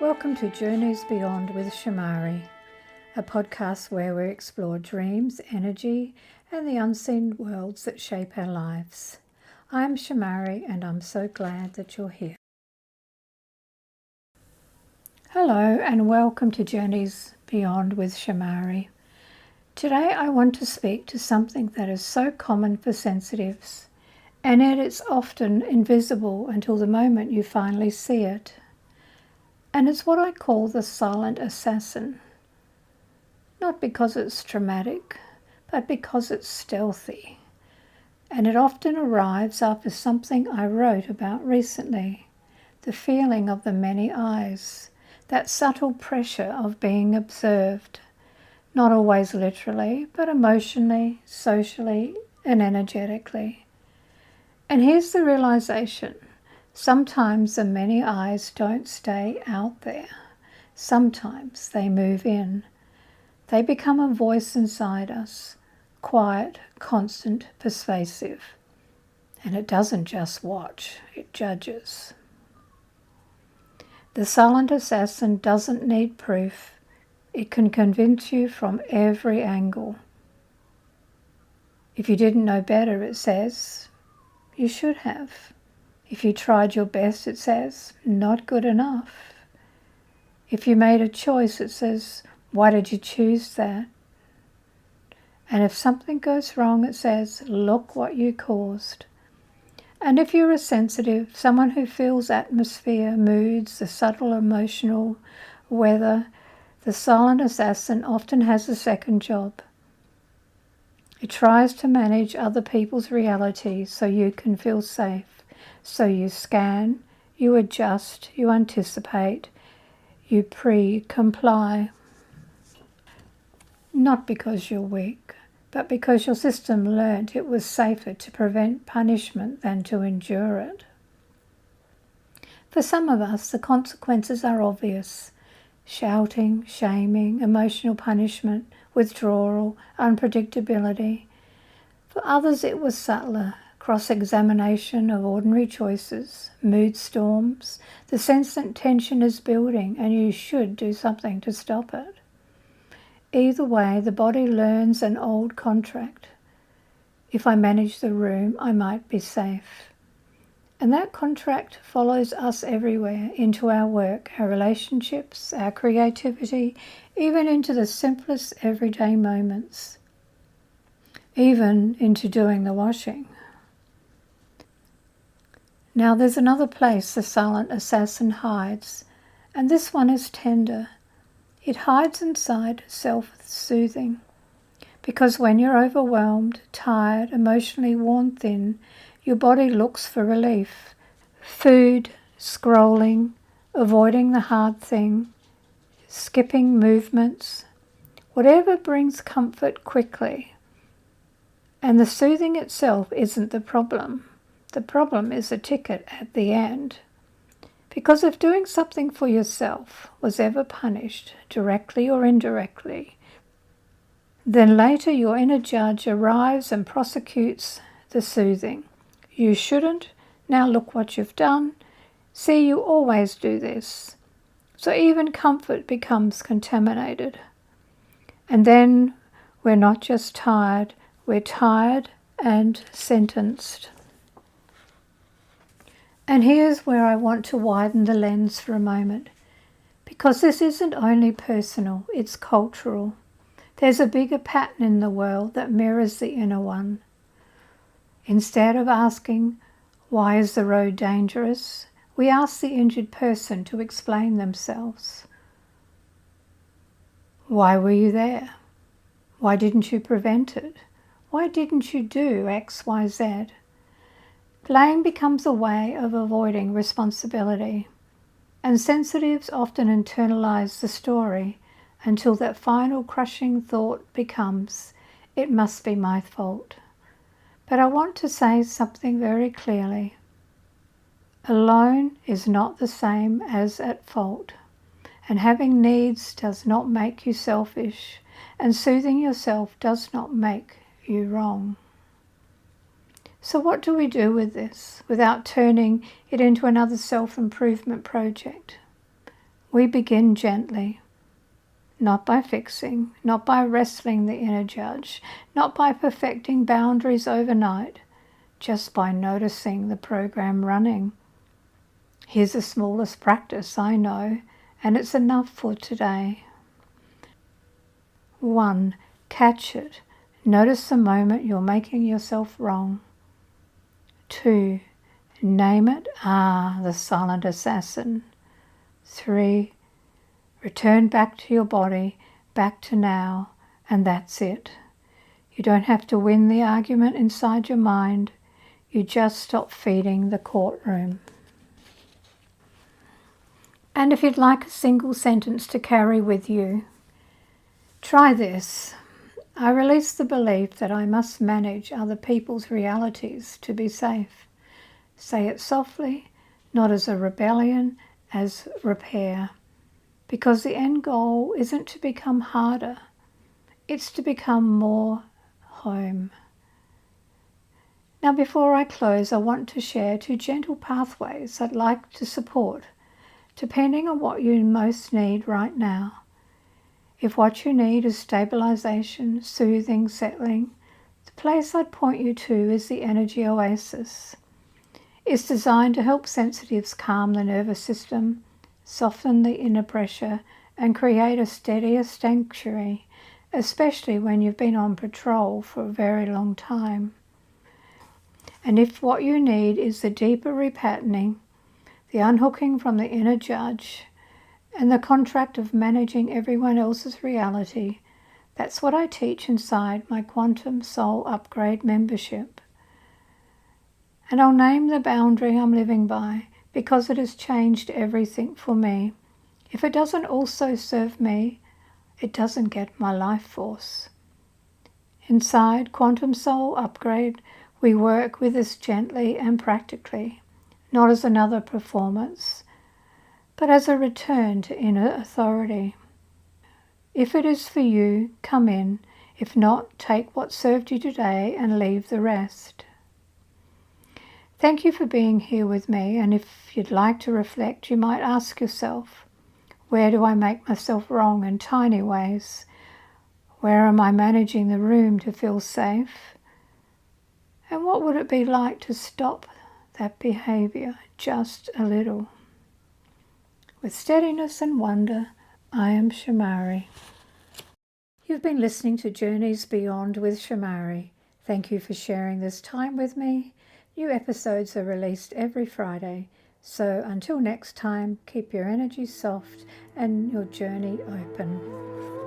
Welcome to Journeys Beyond with Shamari, a podcast where we explore dreams, energy, and the unseen worlds that shape our lives. I'm Shamari, and I'm so glad that you're here. Hello, and welcome to Journeys Beyond with Shamari. Today I want to speak to something that is so common for sensitives, and yet it's often invisible until the moment you finally see it. And it's what I call the silent assassin. Not because it's dramatic, but because it's stealthy. And it often arrives after something I wrote about recently. The feeling of the many eyes, that subtle pressure of being observed. Not always literally, but emotionally, socially, and energetically. And here's the realization. Sometimes the many eyes don't stay out there. Sometimes they move in. They become a voice inside us, quiet, constant, persuasive. And it doesn't just watch, it judges. The silent assassin doesn't need proof. It can convince you from every angle. If you didn't know better, it says, you should have. If you tried your best, it says, not good enough. If you made a choice, it says, why did you choose that? And if something goes wrong, it says, look what you caused. And if you're a sensitive, someone who feels atmosphere, moods, the subtle emotional weather, the silent assassin often has a second job. It tries to manage other people's reality so you can feel safe. So you scan, you adjust, you anticipate, you pre-comply. Not because you're weak, but because your system learnt it was safer to prevent punishment than to endure it. For some of us, the consequences are obvious. Shouting, shaming, emotional punishment, withdrawal, unpredictability. For others, it was subtler. Cross-examination of ordinary choices, mood storms, the sense that tension is building and you should do something to stop it. Either way, the body learns an old contract. If I manage the room, I might be safe. And that contract follows us everywhere, into our work, our relationships, our creativity, even into the simplest everyday moments, even into doing the washing. Now there's another place the silent assassin hides, and this one is tender. It hides inside self-soothing, because when you're overwhelmed, tired, emotionally worn thin, your body looks for relief. Food, scrolling, avoiding the hard thing, skipping movements, whatever brings comfort quickly. And the soothing itself isn't the problem. The problem is the ticket at the end. Because if doing something for yourself was ever punished, directly or indirectly, then later your inner judge arrives and prosecutes the soothing. You shouldn't. Now look what you've done. See, you always do this. So even comfort becomes contaminated. And then we're not just tired, we're tired and sentenced. And here's where I want to widen the lens for a moment, because this isn't only personal, it's cultural. There's a bigger pattern in the world that mirrors the inner one. Instead of asking, why is the road dangerous, we ask the injured person to explain themselves. Why were you there? Why didn't you prevent it? Why didn't you do X, Y, Z? Blame becomes a way of avoiding responsibility, and sensitives often internalize the story until that final crushing thought becomes, it must be my fault. But I want to say something very clearly. Alone is not the same as at fault, and having needs does not make you selfish, and soothing yourself does not make you wrong. So what do we do with this without turning it into another self-improvement project? We begin gently, not by fixing, not by wrestling the inner judge, not by perfecting boundaries overnight, just by noticing the program running. Here's the smallest practice I know, and it's enough for today. 1. Catch it. Notice the moment you're making yourself wrong. 2. Name it. The silent assassin. 3. Return back to your body, back to now, and that's it. You don't have to win the argument inside your mind. You just stop feeding the courtroom. And if you'd like a single sentence to carry with you, try this. I release the belief that I must manage other people's realities to be safe. Say it softly, not as a rebellion, as repair. Because the end goal isn't to become harder, it's to become more home. Now, before I close, I want to share 2 gentle pathways I'd like to support, depending on what you most need right now. If what you need is stabilization, soothing, settling, the place I'd point you to is the Energy Oasis. It's designed to help sensitives calm the nervous system, soften the inner pressure, and create a steadier sanctuary, especially when you've been on patrol for a very long time. And if what you need is the deeper repatterning, the unhooking from the inner judge, and the contract of managing everyone else's reality, that's what I teach inside my Quantum Soul Upgrade membership. And I'll name the boundary I'm living by because it has changed everything for me. If it doesn't also serve me, it doesn't get my life force. Inside Quantum Soul Upgrade, we work with this gently and practically, not as another performance, but as a return to inner authority. If it is for you, come in. If not, take what served you today and leave the rest. Thank you for being here with me, and if you'd like to reflect, you might ask yourself, where do I make myself wrong in tiny ways? Where am I managing the room to feel safe? And what would it be like to stop that behaviour just a little? With steadiness and wonder, I am Shamari. You've been listening to Journeys Beyond with Shamari. Thank you for sharing this time with me. New episodes are released every Friday. So until next time, keep your energy soft and your journey open.